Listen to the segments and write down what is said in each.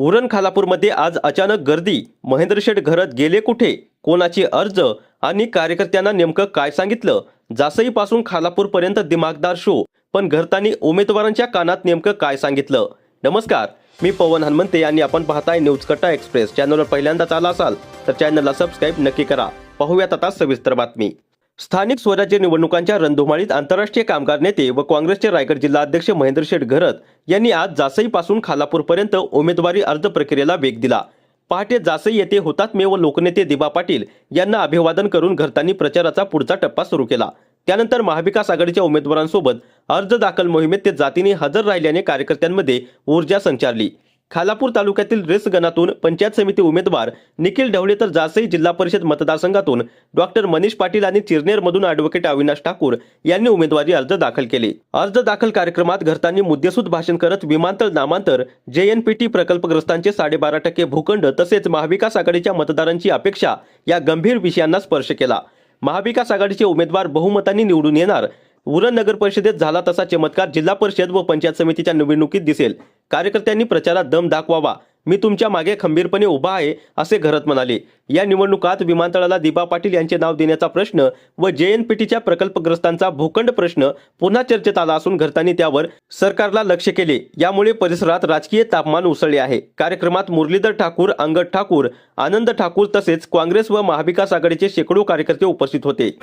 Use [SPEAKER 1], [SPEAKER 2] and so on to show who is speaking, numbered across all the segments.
[SPEAKER 1] उरण खालापूरमध्ये आज अचानक गर्दी. महेंद्र शेठ घरत गेले कुठे? कोणाचे अर्ज आणि कार्यकर्त्यांना नेमकं काय सांगितलं? जासईपासून खालापूरपर्यंत दिमागदार शो, पण घरतानी उमेदवारांच्या कानात नेमकं काय सांगितलं? नमस्कार, मी पवन हनुमंते आणि आपण पाहताय न्यूज कट्टा एक्सप्रेस. चॅनलवर पहिल्यांदाच आला असाल तर चॅनलला सबस्क्राईब नक्की करा. पाहूयात आता सविस्तर बातमी. स्थानिक स्वराज्य निवडणुकांच्या रणधुमाळीत आंतरराष्ट्रीय कामगार नेते व काँग्रेसचे रायगड जिल्हाध्यक्ष महेंद्र शेठ घरत यांनी आज जासईपासून खालापूरपर्यंत उमेदवारी अर्ज प्रक्रियेला वेग दिला. पहाटे जासई येथे हुतात्मे व लोकनेते दिबा पाटील यांना अभिवादन करून घरतांनी प्रचाराचा पुढचा टप्पा सुरू केला. त्यानंतर महाविकास आघाडीच्या उमेदवारांसोबत अर्ज दाखल मोहिमेत ते जातीने हजर राहिल्याने कार्यकर्त्यांमध्ये ऊर्जा संचारली. खालापूर तालुक्यातील रेसगणातून पंचायत समिती उमेदवार निखिल ढवळे तर जासई जिल्हा परिषद मतदारसंघातून डॉक्टर मनीष पाटील आणि चिरनेरमधून ॲडव्होकेट अविनाश ठाकूर यांनी उमेदवारी अर्ज दाखल केले. अर्ज दाखल कार्यक्रमात घरतांनी मुद्देसूद भाषण करत विमानतळ नामांतर, JNPT प्रकल्पग्रस्तांचे 12.5% भूखंड तसेच महाविकास आघाडीच्या मतदारांची अपेक्षा या गंभीर विषयांना स्पर्श केला. महाविकास आघाडीचे उमेदवार बहुमतांनी निवडून येणार. उरण नगर परिषदेत झाला तसा चमत्कार जिल्हा परिषद व पंचायत समितीच्या निवडणुकीत दिसेल. कार्यकर्त्यांनी प्रचारात दम दाखवावा. मी तुमच्या मागे खंबीरपणे उभा आहे असे घरत म्हणाले. या निवडणुकात विमानतळाला दिबा पाटील यांचे नाव देण्याचा प्रश्न व JNPTच्या प्रकल्पग्रस्तांचा भूखंड प्रश्न पुन्हा चर्चेत आला असून घरतांनी त्यावर सरकारला लक्ष केले. यामुळे परिसरात राजकीय तापमान उसळले आहे. कार्यक्रमात मुरलीधर ठाकूर, अंगद ठाकूर, आनंद ठाकूर तसेच काँग्रेस व महाविकास आघाडीचे शेकडो कार्यकर्ते उपस्थित होते.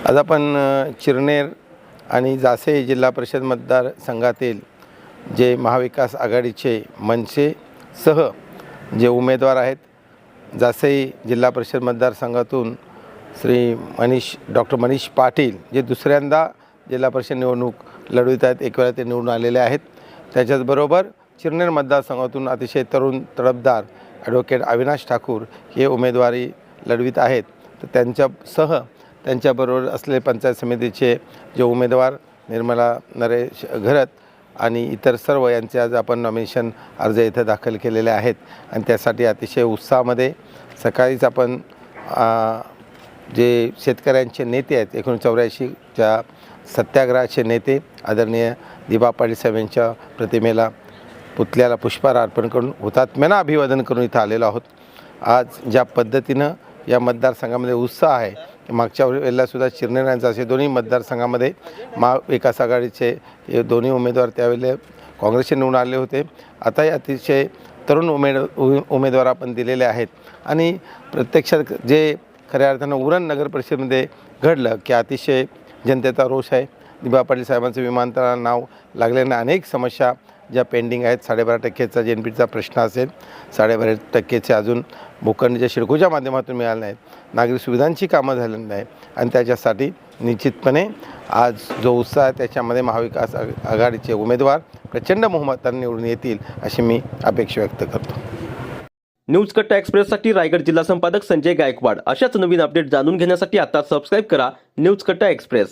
[SPEAKER 2] आज आपण चिरनेर आणि जासई जिल्हा परिषद मतदारसंघातील जे महाविकास आघाडीचे मनसेसह जे उमेदवार आहेत, जासई जिल्हा परिषद मतदारसंघातून डॉक्टर मनीष पाटील जे दुसऱ्यांदा जिल्हा परिषद निवडणूक लढवित आहेत, एक वेळा ते निवडून आलेले आहेत. त्याच्याचबरोबर चिरनेर मतदारसंघातून अतिशय तरुण तडफदार ॲडव्होकेट अविनाश ठाकूर हे उमेदवारी लढवित आहेत. तर त्यांच्याबरोबर असलेले पंचायत समितीचे जे उमेदवार निर्मला नरेश घरत आणि इतर सर्व यांचे आज आपण नॉमिनेशन अर्ज इथं दाखल केलेले आहेत. आणि त्यासाठी अतिशय उत्साहामध्ये सकाळीच आपण जे शेतकऱ्यांचे नेते आहेत 1984च्या सत्याग्रहाचे नेते आदरणीय दिबा पाटील साहेब यांच्या प्रतिमेला पुतळ्याला पुष्पहार अर्पण करून हुतात्म्यांना अभिवादन करून इथं आलेलो आहोत. आज ज्या पद्धतीनं या मतदारसंघामध्ये उत्साह आहे, मागच्या वेळेलासुद्धा चिरनेर आणि जासई दोन्ही मतदारसंघामध्ये महाविकास आघाडीचे हे दोन्ही उमेदवार त्यावेळेला काँग्रेसचे निवडून आले होते. आताही अतिशय तरुण उमेदवार आपण दिलेले आहेत. आणि प्रत्यक्षात जे खऱ्या अर्थानं उरण नगर परिषदेमध्ये घडलं की अतिशय जनतेचा रोष आहे. दिबा पाटील साहेबांचं विमानतळाला नाव लागल्याने अनेक समस्या ज्या पेंडिंग आहेत, 12.5%चा JNPTचा प्रश्न असेल, 12.5%चे अजून भूखंड जे शिडकोच्या माध्यमातून मिळाले नाहीत, नागरी सुविधांची कामं झालेली नाही आणि त्याच्यासाठी निश्चितपणे आज जो उत्साह आहे त्याच्यामध्ये महाविकास आघाडीचे उमेदवार प्रचंड बहुमताने निवडून येतील अशी मी अपेक्षा व्यक्त करतो.
[SPEAKER 1] न्यूज कट्टा एक्सप्रेससाठी रायगड जिल्हा संपादक संजय गायकवाड. अशाच नवीन अपडेट जाणून घेण्यासाठी आता सबस्क्राईब करा न्यूज कट्टा एक्सप्रेस.